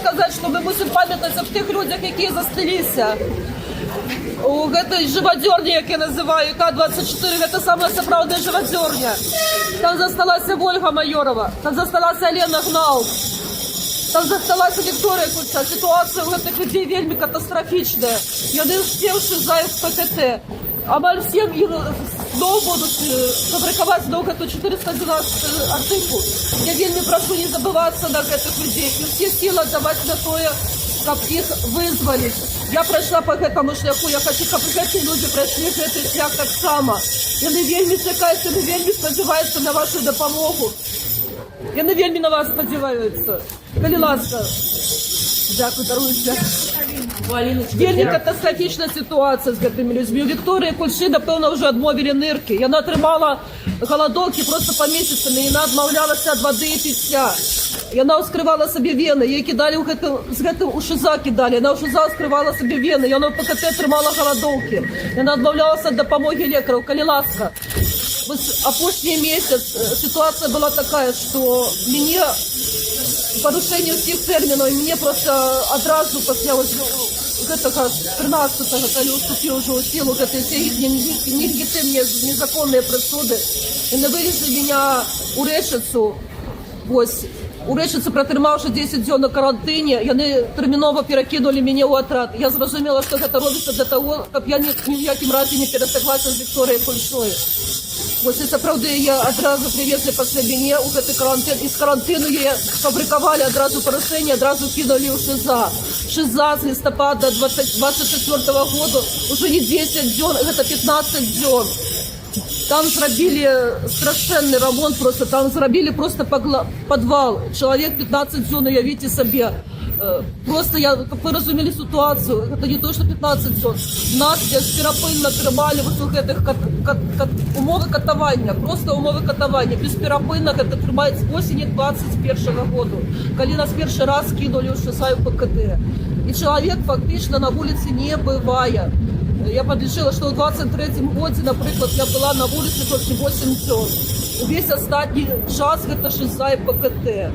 сказати, що ми мусимо пам'ятати в тих людях, які застрелилися. У гэтай живодерні, як я називаю, К-24, це саме сапраўдная живодерня. Там засталася Ольга Майорова, там засталася Лена Гнаук, там засталася Вікторія Кульця. Ситуація у гэтых людей вельмі катастрафічная. Яны всі шизають в ПКТ. Амаль всім їх знову будуть фабрикувати знову гэту 412 артикул. Я вельмі прошу не забываться на гэтых людей і всі сили давати на тое, каб їх визволити. Я пройшла по гэтаму шляху, я хочу, каб гэты люди пройшли гэты шлях так само. Яны вельмі чекаються, яны вельмі сподіваються на вашу допомогу. Яны вельмі на вас сподіваються. Калі ласка. Дякую, даруйте. Вельмі катастрофічна ситуація з гэтымі людьми. У Вікторії Кульши, напевно, вже адмовили нирки. Яна отримала голодовки просто по місяцями. Яна відмовлялася від води і пиття. Яна ускривала собі вени. Її кидали з гэтым у ШИЗа кидали. Яна у ШИЗа ускривала собі вени. Яна в ПКТ тримала голодовки. Яна відмовлялася від допомоги лікарів. Калі ласка. Опошний месяц ситуация была такая, что мне порушение всех терминов, мне просто одразу після гэтага 13-го, коли уступил уже у силу гэтай все их нелегитимные незаконные присуды, и вывезли меня у Решицу, ось, у Решиці протримавши 10 днів на карантині, яны терміново перекинули мене у отряд. Я зрозуміла, що це робиться для того, щоб я ні в якому разі не пересеклася з Вікторією Кульшою. Ось, і справді, я одразу привезли після мене у цей карантин. Із карантину я фабрикували одразу порушення, одразу кинули у ШИЗа. ШИЗа з листопада 24 года уже не 10 днів, це 15 днів. Там зробили страшенний ремонт, просто там зробили просто підвал. Чоловік 15 днів, уявіть собі. Просто я, как вы разумели ситуацию, это не то, что 15 днів. Нас безперапинно тримали в этих умови катування, просто умови катування. Безперапинно это тримають з осені 21 года, коли нас перший раз кинули у ШИЗа в ПКТ. И человек фактично на вулиці не быває. Я подлічила, що у 23-му році, наприклад, я була на вулиці тільки 8 днів. Весь останній час це ШИЗа і ПКТ.